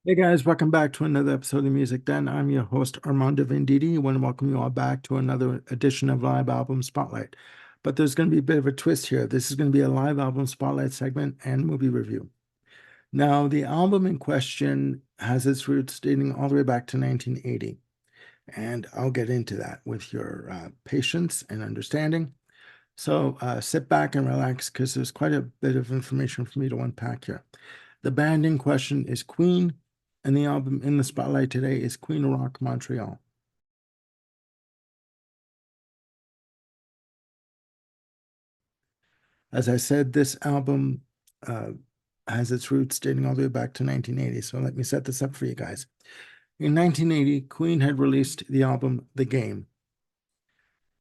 Hey guys, welcome back to another episode of Music Den. I'm your host Armando Venditti. I want to welcome you all back to another edition of Live Album Spotlight. But there's going to be a bit of a twist here. This is going to be a live album spotlight segment and movie review. Now, the album in question has its roots dating all the way back to 1980, and I'll get into that with your patience and understanding. So sit back and relax because there's quite a bit of information for me to unpack here. The band in question is Queen, and the album in the spotlight today is Queen Rock Montreal. As I said, this album uh, has its roots dating all the way back to 1980. So let me set this up for you guys. In 1980, Queen had released the album The Game,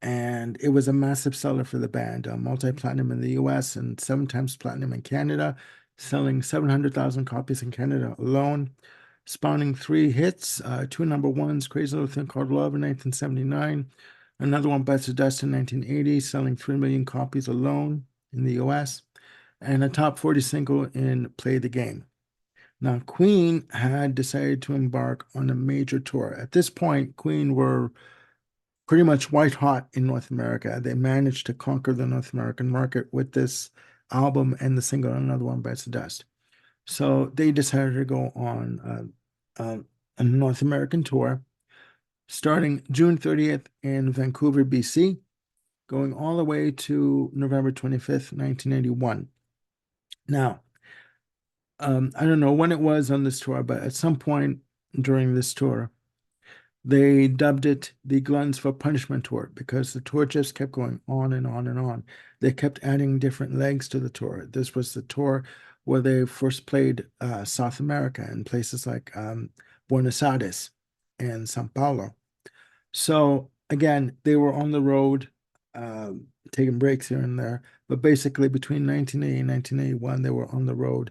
and it was a massive seller for the band, multi-platinum in the US and 7 times platinum in Canada, selling 700,000 copies in Canada alone, spawning 3 hits, 2 number 1s, Crazy Little Thing Called Love in 1979, another one, Bites the Dust in 1980, selling 3 million copies alone in the US, and a top 40 single in Play the Game. Now, Queen had decided to embark on a major tour. At this point, Queen were pretty much white hot in North America. They managed to conquer the North American market with this album and the single Another One Bites the Dust. So they decided to go on a North American tour starting June 30th in Vancouver, BC, going all the way to November 25th, 1981. Now, I don't know when it was on this tour, but at some point during this tour, they dubbed it the Gluns for Punishment Tour because the tour just kept going on and on and on. They kept adding different legs to the tour. This was the tour where they first played South America in places like Buenos Aires and Sao Paulo. So again, they were on the road, taking breaks here and there, but basically between 1980 and 1981, they were on the road,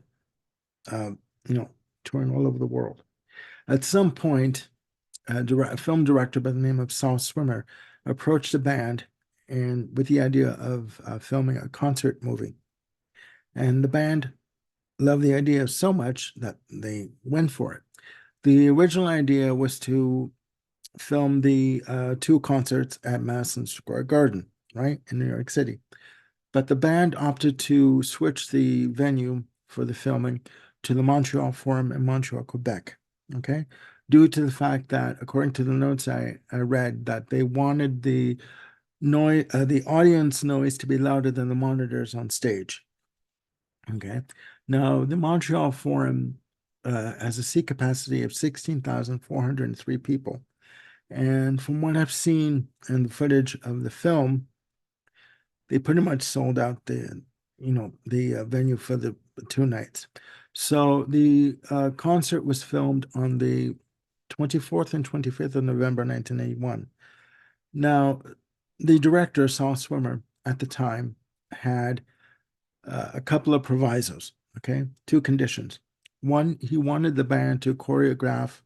uh, you know, touring all over the world. At some point, a film director by the name of Saul Swimmer approached the band and with the idea of filming a concert movie. And the band loved the idea so much that they went for it. The original idea was to film the 2 concerts at Madison Square Garden, right, in New York City. But the band opted to switch the venue for the filming to the Montreal Forum in Montreal, Quebec. Okay. Due to the fact that, according to the notes I read, that they wanted the audience noise to be louder than the monitors on stage. Okay. Now, the Montreal Forum has a seat capacity of 16,403 people. And from what I've seen in the footage of the film, they pretty much sold out the venue for the 2 nights. So the concert was filmed on the 24th and 25th of November 1981. Now, the director, Saul Swimmer, at the time had a couple of provisos, okay? 2 conditions. One, he wanted the band to choreograph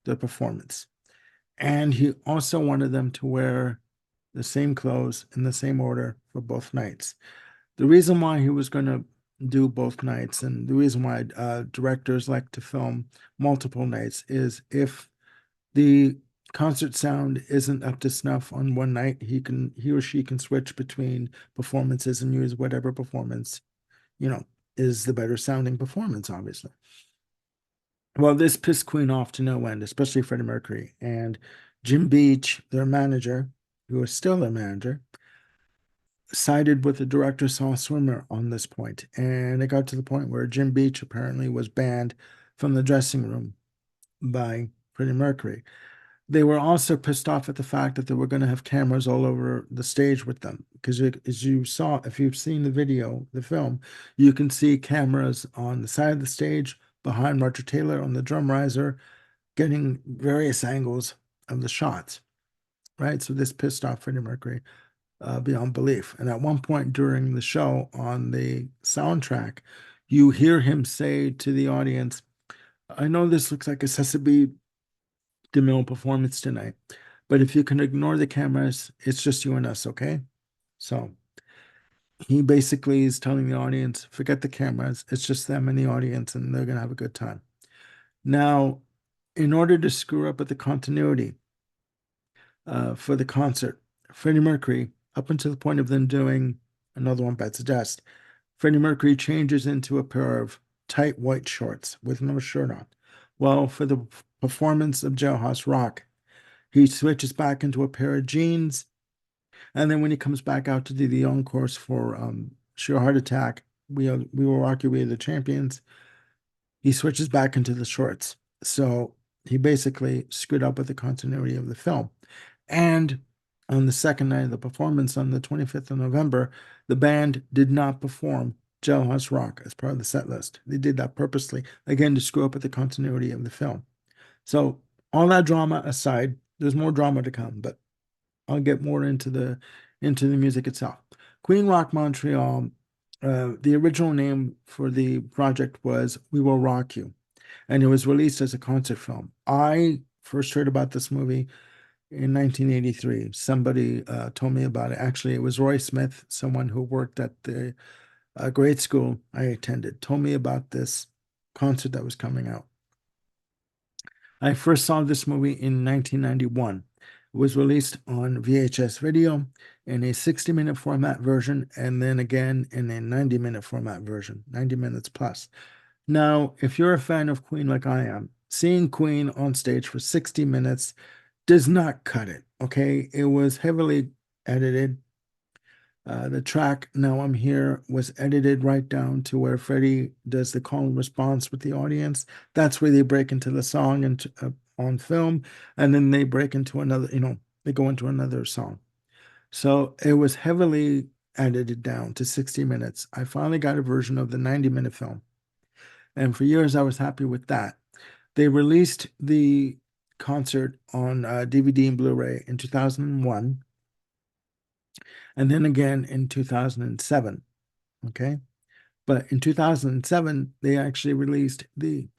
the performance, and he also wanted them to wear the same clothes in the same order for both nights. The reason why he was going to do both nights and the reason why directors like to film multiple nights is if the concert sound isn't up to snuff on one night, he or she can switch between performances and use whatever performance, you know, is the better sounding performance, obviously. Well, this pissed Queen off to no end, especially Freddie Mercury. And Jim Beach, their manager, who is still their manager, sided with the director Saul Swimmer on this point. And it got to the point where Jim Beach apparently was banned from the dressing room by Freddie Mercury. They were also pissed off at the fact that they were going to have cameras all over the stage with them. Because as you saw, if you've seen the video, the film, you can see cameras on the side of the stage, behind Roger Taylor on the drum riser, getting various angles of the shots, right? So this pissed off Freddie Mercury beyond belief. And at one point during the show on the soundtrack, you hear him say to the audience, I know this looks like a Sesame DeMille performance tonight, but if you can ignore the cameras, it's just you and us, okay? So he basically is telling the audience, forget the cameras, it's just them and the audience, and they're going to have a good time. Now, in order to screw up with the continuity for the concert, Freddie Mercury, up until the point of them doing Another One Bites the Dust, Freddie Mercury changes into a pair of tight white shorts with no shirt on. Well, for the performance of Jailhouse Rock, he switches back into a pair of jeans. And then when he comes back out to do the encores for Sheer Heart Attack, we will rock you, we are the champions, he switches back into the shorts. So he basically screwed up with the continuity of the film. And on the second night of the performance, on the 25th of November, the band did not perform Jailhouse Rock as part of the set list. They did that purposely, again, to screw up with the continuity of the film. So, all that drama aside, there's more drama to come, but I'll get more into the music itself. Queen Rock Montreal, the original name for the project was We Will Rock You, and it was released as a concert film. I first heard about this movie in 1983. Somebody told me about it. Actually, it was Roy Smith, someone who worked at the grade school I attended, told me about this concert that was coming out. I first saw this movie in 1991. It was released on VHS video in a 60-minute format version, and then again in a 90-minute format version, 90 minutes plus. Now, if you're a fan of Queen like I am, seeing Queen on stage for 60 minutes does not cut it, okay? It was heavily edited. The track Now I'm Here was edited right down to where Freddie does the call and response with the audience. That's where they break into the song and on film, and then they break into another, they go into another song. So it was heavily edited down to 60 minutes. I finally got a version of the 90-minute film. And for years, I was happy with that. They released the concert on DVD and Blu-ray in 2001, and then again in 2007. Okay. But in 2007, they actually released the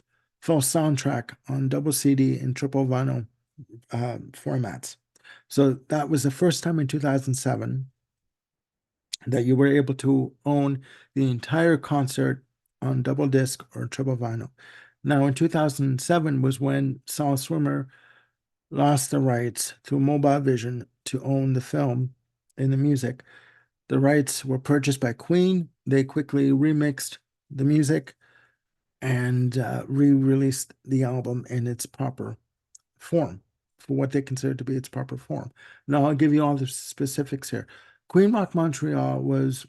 full soundtrack on double CD and triple vinyl formats. So that was the first time in 2007 that you were able to own the entire concert on double disc or triple vinyl. Now, in 2007 was when Saul Swimmer lost the rights through Mobile Vision to own the film and the music. The rights were purchased by Queen. They quickly remixed the music and re-released the album in its proper form, for what they consider to be its proper form. Now, I'll give you all the specifics here. Queen Rock Montreal was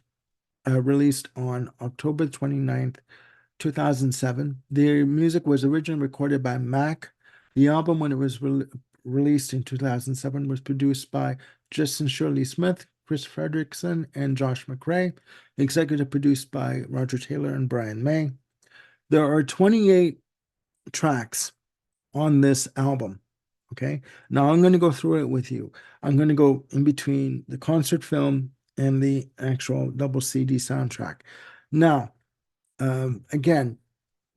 released on October 29th, 2007. The music was originally recorded by Mac. The album, when it was released in 2007, was produced by Justin Shirley Smith, Chris Fredrickson, and Josh McRae. Executive produced by Roger Taylor and Brian May. There are 28 tracks on this album. Okay. Now I'm going to go through it with you. I'm going to go in between the concert film and the actual double CD soundtrack. Now, again,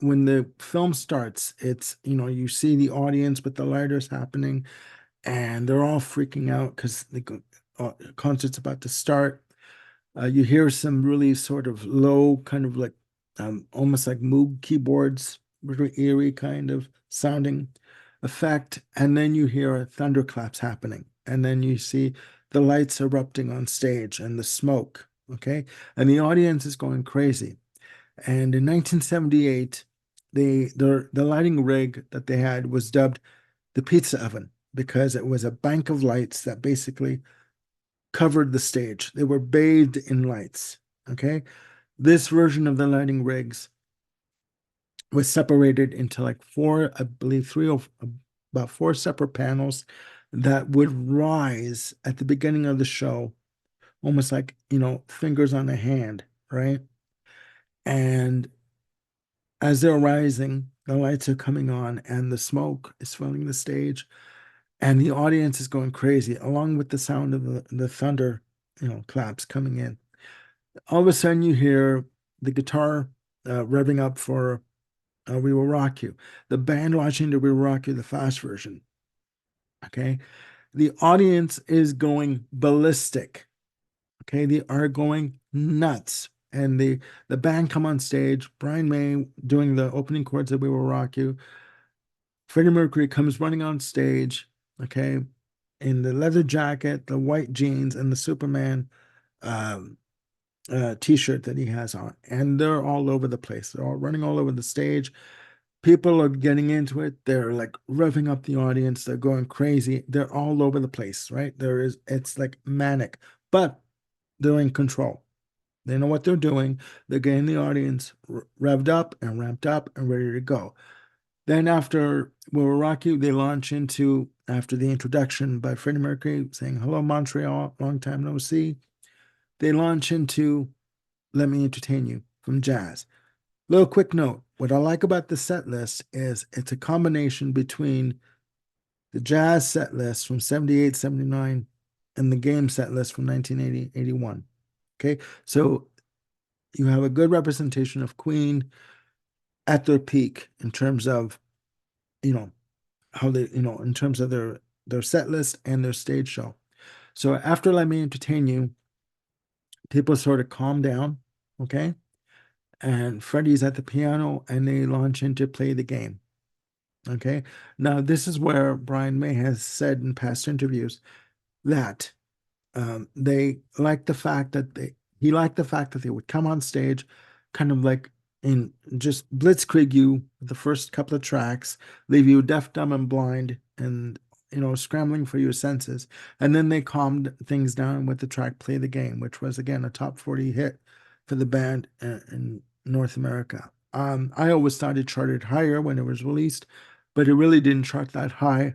when the film starts, it's, you see the audience with the lighters happening and they're all freaking out because the concert's about to start. You hear some really sort of low, kind of like almost like Moog keyboards, really eerie kind of sounding effect. And then you hear thunderclaps happening. And then you see the lights erupting on stage and the smoke. Okay. And the audience is going crazy. And in 1978, the lighting rig that they had was dubbed the pizza oven because it was a bank of lights that basically covered the stage. They were bathed in lights. Okay. This version of the lighting rigs was separated into like four, I believe three or about four separate panels that would rise at the beginning of the show, almost like, fingers on a hand, right? And as they're rising, the lights are coming on and the smoke is filling the stage and the audience is going crazy along with the sound of the thunder, claps coming in. All of a sudden you hear the guitar revving up for We Will Rock You. The band watching the We Will Rock You, the fast version. Okay. The audience is going ballistic. Okay. They are going nuts. And the band come on stage, Brian May doing the opening chords of We Will Rock You. Freddie Mercury comes running on stage, okay, in the leather jacket, the white jeans, and the Superman um, t-shirt that he has on, and they're all over the place. They're all running all over the stage. People are getting into it. They're like revving up the audience. They're going crazy. They're all over the place, right? It's like manic, but they're in control. They know what they're doing. They're getting the audience revved up and ramped up and ready to go. Then after We Will Rock You, they launch into, after the introduction by Freddie Mercury saying, "Hello, Montreal, long time no see," they launch into Let Me Entertain You from Jazz. Little quick note, what I like about the set list is it's a combination between the Jazz set list from 78, 79, and the game set list from 1980, 81. Okay, so you have a good representation of Queen at their peak in terms of, you know, how they, in terms of their set list and their stage show. So after Let Me Entertain You, people sort of calm down, okay? And Freddie's at the piano and they launch into Play the Game. Okay. Now, this is where Brian May has said in past interviews that they liked the fact that he liked the fact that they would come on stage, kind of like in just blitzkrieg you the first couple of tracks, leave you deaf, dumb, and blind, and scrambling for your senses, and then they calmed things down with the track "Play the Game," which was again a top 40 hit for the band in North America. I always thought it charted higher when it was released, but it really didn't chart that high.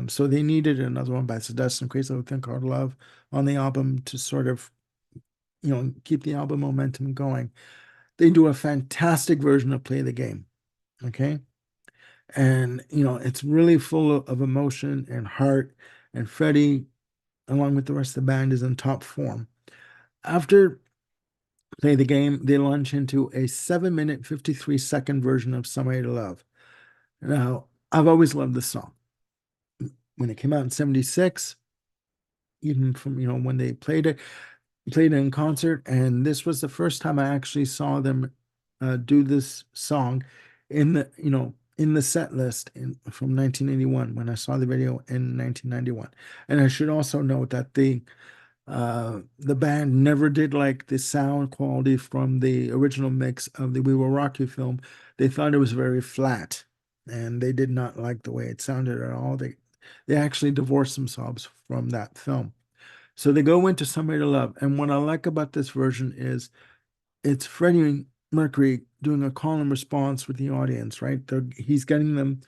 So they needed another one by Seduction, Crazy Little Thing Called Love on the album to sort of, keep the album momentum going. They do a fantastic version of Play the Game. Okay. And, it's really full of emotion and heart. And Freddie, along with the rest of the band, is in top form. After Play the Game, they launch into a 7-minute, 53-second version of Somebody to Love. Now, I've always loved this song. When it came out in 76, even from, when they played it in concert, and this was the first time I actually saw them do this song in the set list from 1981 when I saw the video in 1991. And I should also note that the band never did like the sound quality from the original mix of the We Will Rock You film. They thought it was very flat, and they did not like the way it sounded at all. They actually divorced themselves from that film. So they go into Somebody to Love. And what I like about this version is it's Freddie Mercury doing a call and response with the audience, right? He's getting them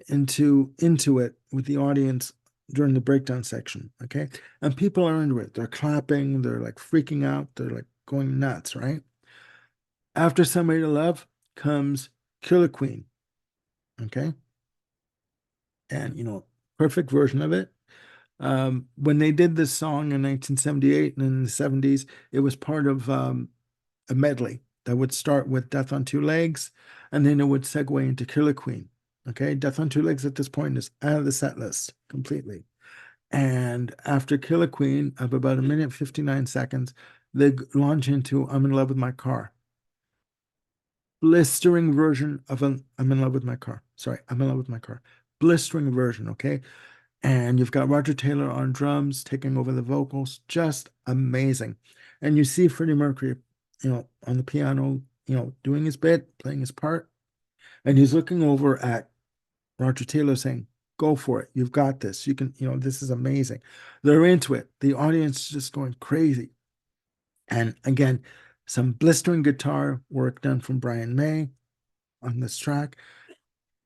into it with the audience during the breakdown section, okay? And people are into it. They're clapping, they're like freaking out, they're like going nuts, right? After Somebody to Love comes Killer Queen, okay? And perfect version of it. When they did this song in 1978 and in the 70s, it was part of a medley that would start with Death on Two Legs, and then it would segue into Killer Queen. Okay, Death on Two Legs at this point is out of the set list completely. And after Killer Queen, of about a minute 59 seconds, they launch into I'm in Love with My Car. Blistering version of I'm in Love with My Car. Sorry, I'm in Love with My Car. Blistering version, okay? And you've got Roger Taylor on drums taking over the vocals, just amazing. And you see Freddie Mercury, on the piano, doing his bit, playing his part, and he's looking over at Roger Taylor saying, "Go for it. You've got this. You can, this is amazing." They're into it. The audience is just going crazy. And again, some blistering guitar work done from Brian May on this track.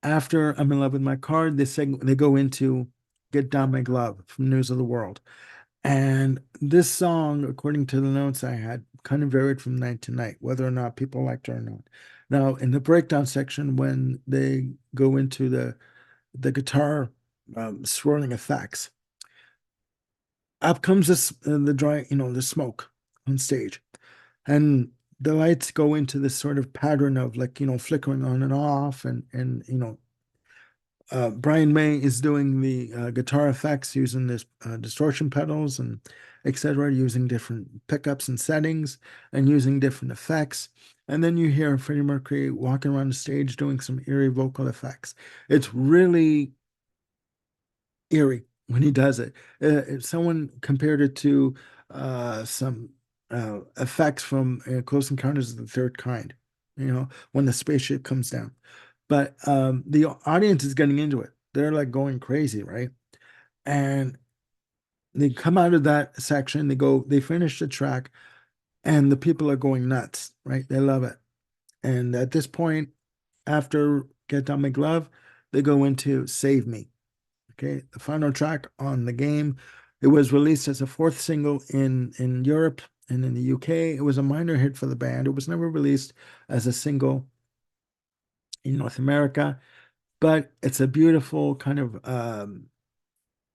After I'm in Love with My Car, they go into Get Down My Glove from News of the World. And this song, according to the notes I had, kind of varied from night to night, whether or not people liked it or not. Now, in the breakdown section, when they go into the guitar swirling effects, up comes the smoke on stage, and the lights go into this sort of pattern of like flickering on and off, and Brian May is doing the guitar effects using this distortion pedals and etc., using different pickups and settings and using different effects. And then you hear Freddie Mercury walking around the stage doing some eerie vocal effects. It's really eerie when he does it. If someone compared it to some effects from Close Encounters of the Third Kind, when the spaceship comes down. But the audience is getting into it. They're like going crazy, right? And they come out of that section, they finish the track, and the people are going nuts, right? They love it. And at this point, after Get Down Make Love, they go into Save Me. Okay, the final track on the game. It was released as a fourth single in Europe and in the UK. It was a minor hit for the band. It was never released as a single in North America, but it's a beautiful kind of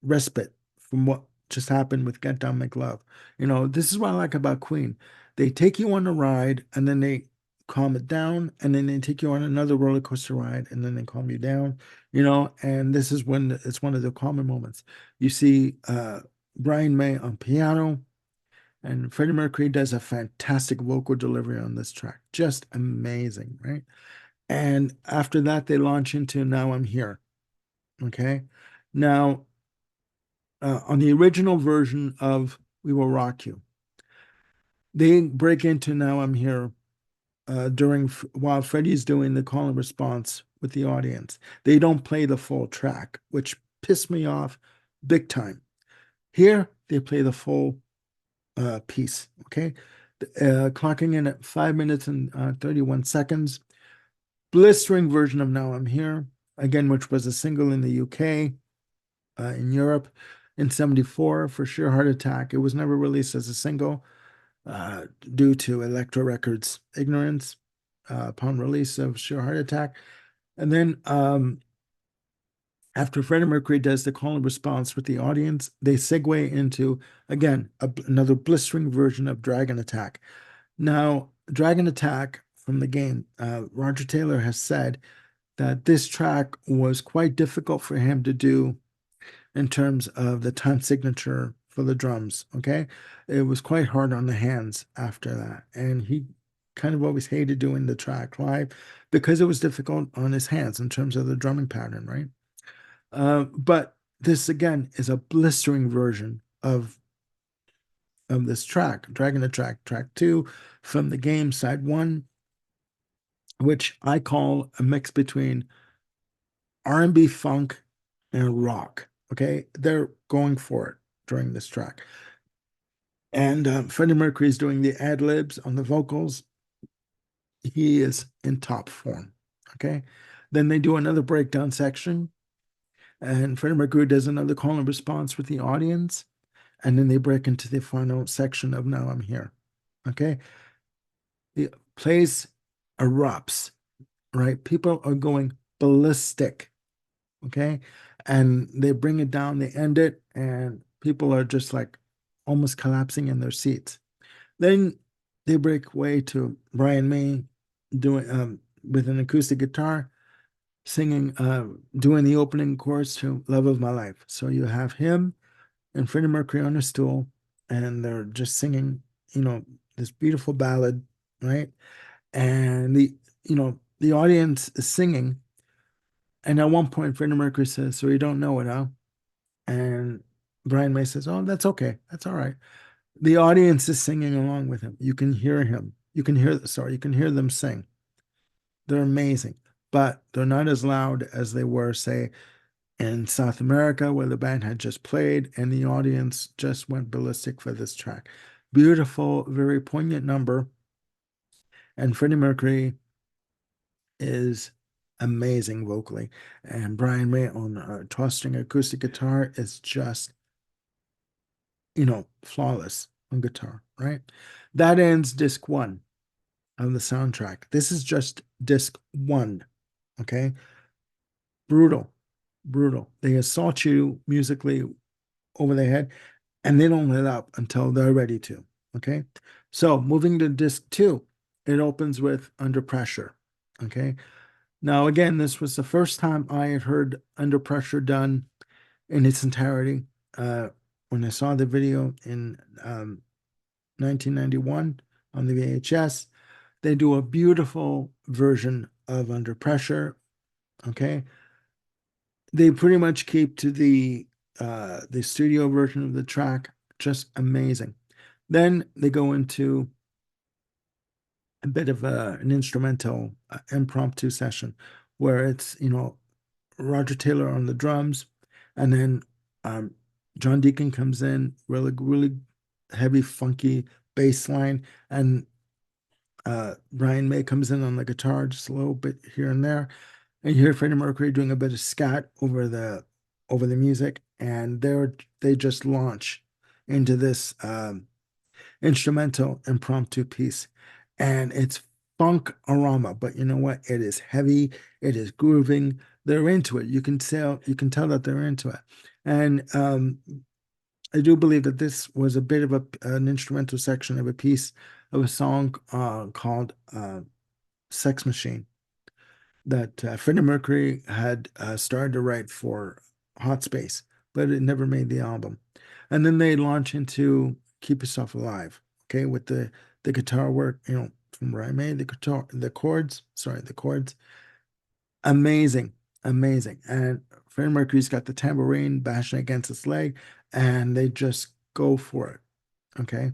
respite from what just happened with Get Down, Make Love. This is what I like about Queen. They take you on a ride and then they calm it down, and then they take you on another roller coaster ride and then they calm you down, and this is when it's one of the common moments. You see Brian May on piano, and Freddie Mercury does a fantastic vocal delivery on this track. Just amazing, right? And after that, they launch into Now I'm Here. Okay. Now, on the original version of We Will Rock You, they break into Now I'm Here while Freddie's doing the call and response with the audience. They don't play the full track, which pissed me off big time. Here, they play the full piece, okay? Clocking in at 5 minutes and 31 seconds. Blistering version of Now I'm Here, again, which was a single in the UK, in Europe in 74 for Sheer Heart Attack. It was never released as a single due to Elektra Records' ignorance upon release of Sheer Heart Attack. And then after Freddie Mercury does the call and response with the audience, they segue into, again, another blistering version of Dragon Attack. Now, Dragon Attack from the game, Roger Taylor has said that this track was quite difficult for him to do in terms of the time signature for the drums. Okay. It was quite hard on the hands after that. And he kind of always hated doing the track live because it was difficult on his hands in terms of the drumming pattern, right? But this again is a blistering version of this track, Dragon Attack, track 2 from the game, side 1, which I call a mix between R&B funk and rock. Okay, they're going for it during this track. And Freddie Mercury is doing the ad libs on the vocals. He is in top form. Okay, then they do another breakdown section, and Freddie Mercury does another call and response with the audience, and then they break into the final section of Now I'm Here. Okay, the place erupts. Right, people are going ballistic. Okay, and they bring it down, they end it, and people are just like almost collapsing in their seats. Then they break way to Brian May doing with an acoustic guitar singing doing the opening chorus to Love of My Life. So you have him and Freddie Mercury on a stool, and they're just singing, this beautiful ballad, right? And the audience is singing, and at one point Freddie Mercury says, "So you don't know it, huh?" And Brian May says, "Oh, that's okay. That's all right." The audience is singing along with him. You can hear him. You can hear them sing. They're amazing, but they're not as loud as they were, say, in South America, where the band had just played and the audience just went ballistic for this track. Beautiful, very poignant number. And Freddie Mercury is amazing vocally. And Brian May on toss string acoustic guitar is just, flawless on guitar, right? That ends disc 1 of the soundtrack. This is just disc 1, okay? Brutal, brutal. They assault you musically over the head, and they don't let up until they're ready to, okay? So moving to disc 2, it opens with Under Pressure, okay? Now, again, this was the first time I had heard Under Pressure done in its entirety. Uh, when I saw the video in 1991 on the VHS, they do a beautiful version of Under Pressure. Okay, they pretty much keep to the studio version of the track, just amazing. Then they go into a bit of an instrumental impromptu session where it's, Roger Taylor on the drums, and then um, John Deacon comes in, really, really heavy, funky bass line, and Brian May comes in on the guitar, just a little bit here and there, and you hear Freddie Mercury doing a bit of scat over the music, and they just launch into this instrumental impromptu piece, and it's funk aroma. But you know what? It is heavy. It is grooving. They're into it. You can tell that they're into it, and I do believe that this was a bit of an instrumental section of a piece of a song called "Sex Machine" that Freddie Mercury had started to write for Hot Space, but it never made the album. And then they launch into "Keep Yourself Alive," okay, with the guitar work, from where I made the chords, amazing, amazing. And Freddie Mercury's got the tambourine bashing against his leg, and they just go for it, okay.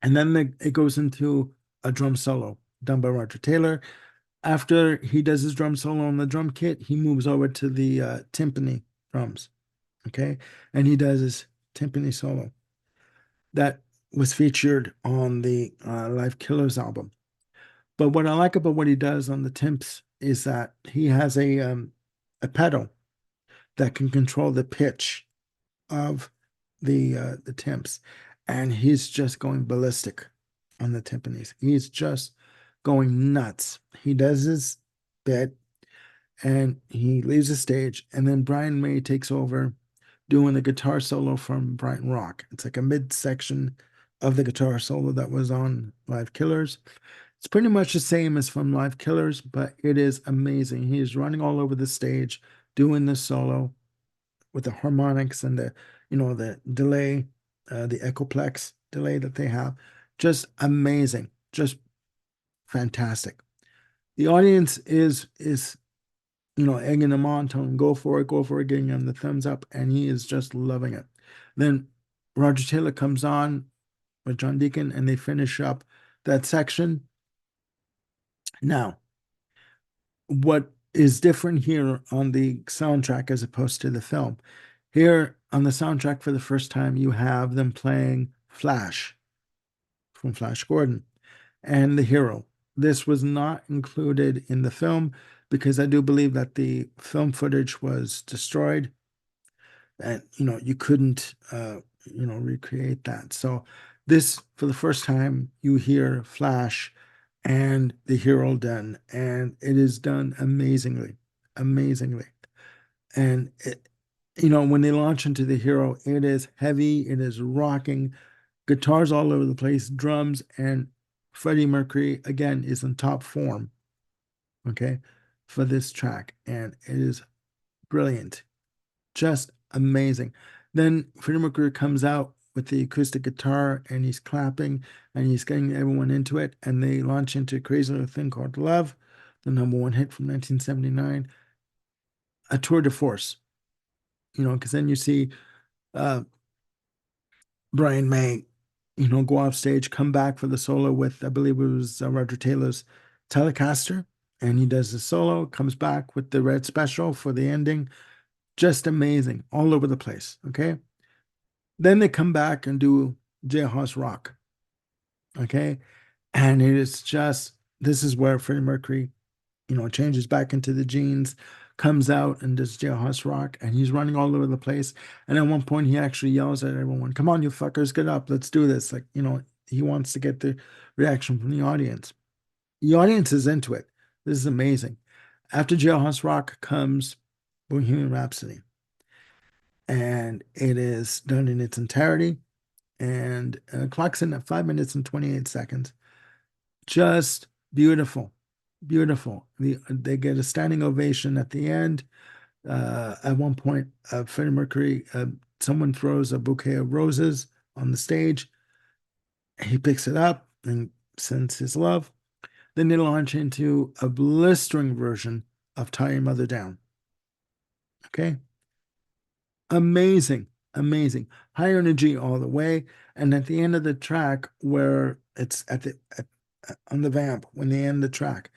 And then it goes into a drum solo done by Roger Taylor. After he does his drum solo on the drum kit, he moves over to the timpani drums, okay? And he does his timpani solo. That was featured on the Live Killers album. But what I like about what he does on the timps is that he has a pedal that can control the pitch of the timps, and he's just going ballistic on the timpanis. He's just going nuts. He does his bit and he leaves the stage, and then Brian May takes over doing the guitar solo from Brighton Rock. It's like a mid-section of the guitar solo that was on Live Killers. It's pretty much the same as from Live Killers, but it is amazing. He is running all over the stage doing the solo with the harmonics and the delay, the echoplex delay that they have. Just amazing, just fantastic. The audience is egging him on, telling him go for it, giving him the thumbs up, and he is just loving it. Then Roger Taylor comes on with John Deacon, and they finish up that section. Now, what is different here on the soundtrack as opposed to the film? Here on the soundtrack, for the first time, you have them playing Flash from Flash Gordon and The Hero. This was not included in the film because I do believe that the film footage was destroyed, and you couldn't recreate that. So this, for the first time, you hear Flash and The Hero done, and it is done amazingly, amazingly. And when they launch into The Hero, it is heavy, it is rocking, guitars all over the place, drums, and Freddie Mercury again is in top form, okay, for this track, and it is brilliant, just amazing. Then Freddie Mercury comes out with the acoustic guitar and he's clapping and he's getting everyone into it, and they launch into Crazy Little Thing Called Love, the number one hit from 1979, a tour de force, because then you see uh, Brian May, go off stage, come back for the solo with, I believe it was Roger Taylor's Telecaster, and he does the solo, comes back with the Red Special for the ending. Just amazing, all over the place. Okay. Then they come back and do Jailhouse Rock. Okay. And it is just, this is where Freddie Mercury, changes back into the jeans, comes out and does Jailhouse Rock, and he's running all over the place. And at one point, he actually yells at everyone, "Come on, you fuckers, get up, let's do this." Like, he wants to get the reaction from the audience. The audience is into it. This is amazing. After Jailhouse Rock comes Bohemian Rhapsody, and it is done in its entirety, and clocks in at 5 minutes and 28 seconds. Just beautiful, Beautiful. They get a standing ovation at the end. At one point, Freddie Mercury, someone throws a bouquet of roses on the stage. He picks it up and sends his love. Then they launch into a blistering version of Tie Your Mother Down. Okay. Amazing, amazing. High energy all the way. And at the end of the track, where it's on the vamp, when they end the track,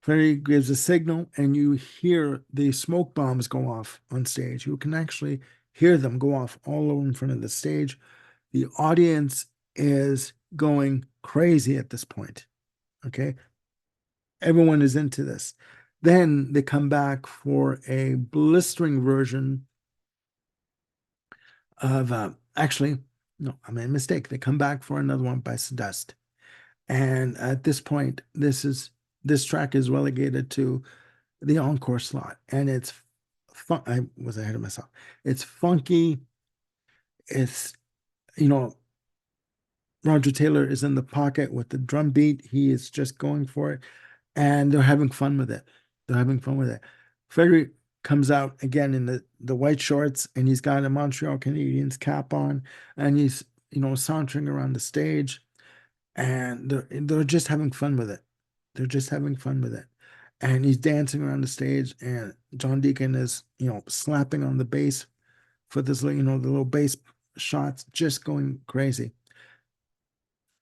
Freddie gives a signal, and you hear the smoke bombs go off on stage. You can actually hear them go off all over in front of the stage. The audience is going crazy at this point. Okay. Everyone is into this. Then they come back for a blistering version of actually, no, I made a mistake. They come back for another one by Dust. And at this point, this track is relegated to the encore slot. And it's fun. I was ahead of myself. It's funky. It's, you know, Roger Taylor is in the pocket with the drum beat. He is just going for it. And they're having fun with it. They're having fun with it. Frederick comes out again in the white shorts, and he's got a Montreal Canadiens cap on, and he's, sauntering around the stage, and they're just having fun with it. They're just having fun with it. And he's dancing around the stage, and John Deacon is, slapping on the bass for this, the little bass shots, just going crazy.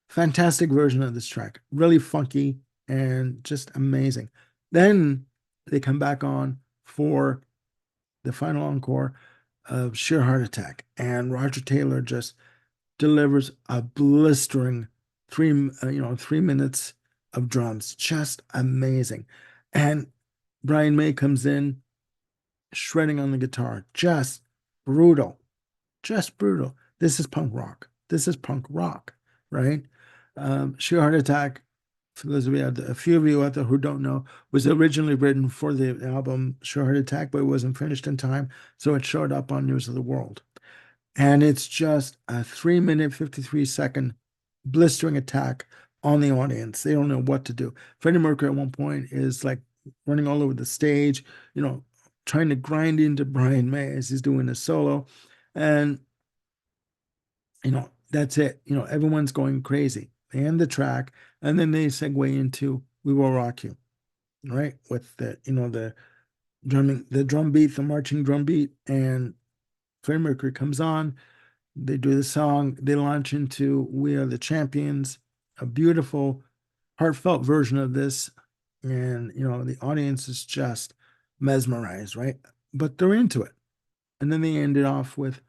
Fantastic version of this track, really funky and just amazing. Then they come back on for the final encore of Sheer Heart Attack, and Roger Taylor just delivers a blistering 3 minutes of drums, just amazing. And Brian May comes in shredding on the guitar, just brutal, just brutal. This is punk rock. This is punk rock, right? Sheer Heart Attack, for those of you out there, a few of you out there who don't know, was originally written for the album Sheer Heart Attack, but it wasn't finished in time, so it showed up on News of the World. And it's just a 3-minute, 53-second blistering attack on the audience. They don't know what to do. Freddie Mercury at one point is like running all over the stage, trying to grind into Brian May as he's doing a solo. And, that's it. Everyone's going crazy. They end the track, and then they segue into We Will Rock You, right? With the drumming, the drum beat, the marching drum beat, and Freddie Mercury comes on. They do the song. They launch into We Are the Champions, a beautiful, heartfelt version of this. And, the audience is just mesmerized, right? But they're into it. And then they end it off with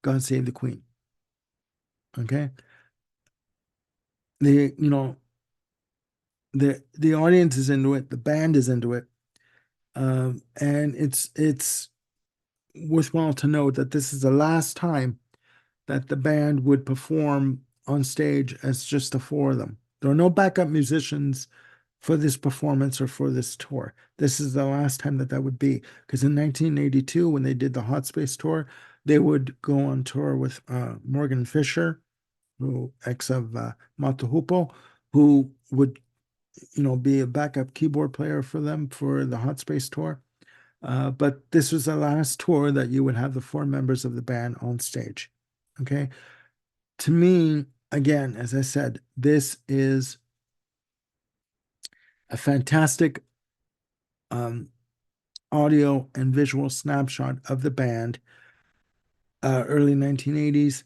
God Save the Queen. Okay. The, the audience is into it. The band is into it. And it's worthwhile to note that this is the last time that the band would perform on stage as just the four of them. There are no backup musicians for this performance or for this tour. This is the last time that would be, because in 1982, when they did the Hot Space tour, they would go on tour with Morgan Fisher, who ex of Mott the Hoople, who would be a backup keyboard player for them for the Hot Space tour. But this was the last tour that you would have the four members of the band on stage. Okay. To me, again, as I said, this is a fantastic audio and visual snapshot of the band, early 1980s.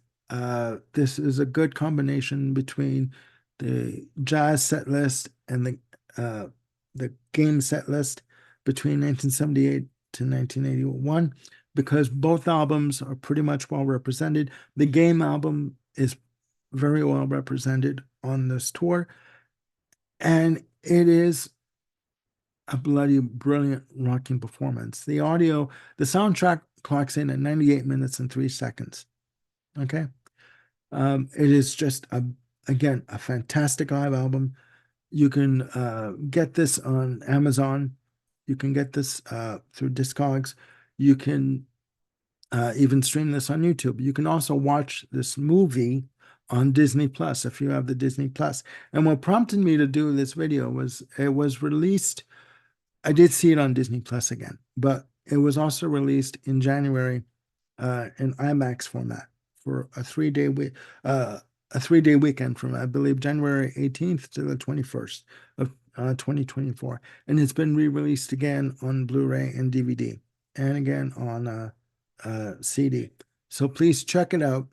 This is a good combination between the jazz set list and the game set list between 1978 to 1981, because both albums are pretty much well represented. The game album is very well represented on this tour, and it is a bloody brilliant rocking performance. The soundtrack clocks in at 98 minutes and 3 seconds. Okay. It is just again, a fantastic live album. You can get this on Amazon. You can get this through Discogs. You can even stream this on YouTube. You can also watch this movie on Disney Plus, if you have the Disney Plus. And what prompted me to do this video was it was released. I did see it on Disney Plus again, but it was also released in January in IMAX format for a 3-day weekend from, I believe, January 18th to the 21st of 2024. And it's been re-released again on Blu-ray and DVD, and again on CD. So please check it out.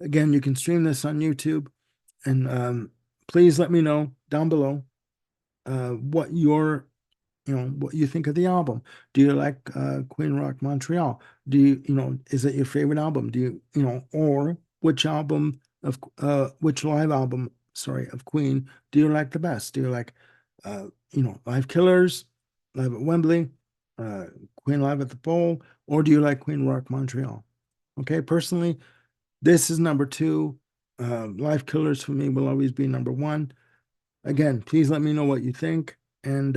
Again, you can stream this on YouTube, and please let me know down below what what you think of the album. Do you like Queen Rock Montreal? Do is it your favorite album? Do or which which live album, sorry, of Queen do you like the best? Do you like Live Killers, Live at Wembley, uh, Queen Live at the Pole, or do you like Queen Rock Montreal? Okay, personally, this is number two. Live Killers for me will always be number one. Again, please let me know what you think, and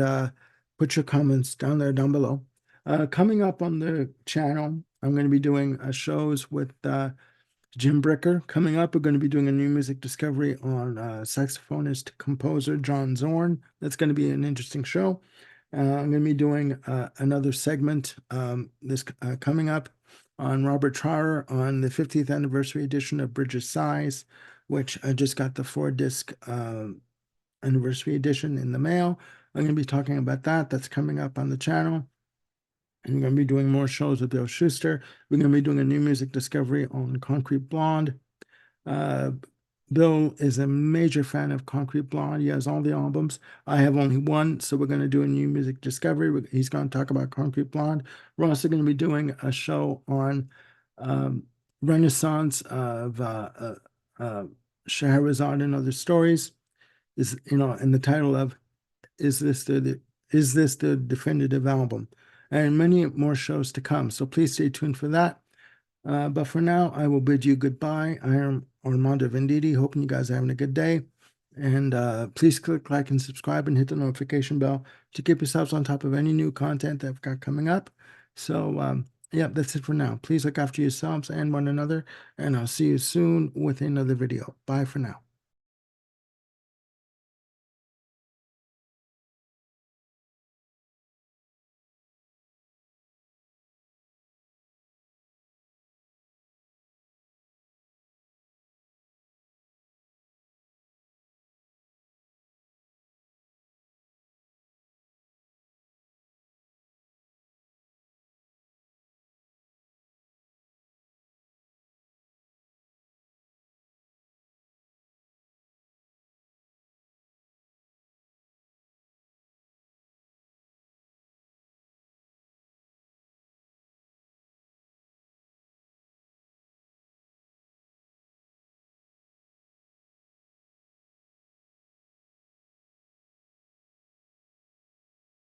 put your comments down below. Coming up on the channel, I'm going to be doing shows with Jim Bricker. Coming up, we're going to be doing a new music discovery on saxophonist composer John Zorn. That's going to be an interesting show. I'm going to be doing another segment this coming up on Robert Trower on the 50th anniversary edition of Bridge of Sighs, which I just got the 4-disc anniversary edition in the mail. I'm going to be talking about that. That's coming up on the channel. And we're going to be doing more shows with Bill Schuster. We're going to be doing a new music discovery on Concrete Blonde. Bill is a major fan of Concrete Blonde. He has all the albums. I have only one, so we're going to do a new music discovery. He's going to talk about Concrete Blonde. We're also going to be doing a show on Renaissance of Scheherazade and Other Stories. And the title of is this the definitive album? And many more shows to come. So please stay tuned for that. But for now, I will bid you goodbye. I am Armando Venditti, hoping you guys are having a good day. And please click like and subscribe and hit the notification bell to keep yourselves on top of any new content that I've got coming up. So, yeah, that's it for now. Please look after yourselves and one another, and I'll see you soon with another video. Bye for now.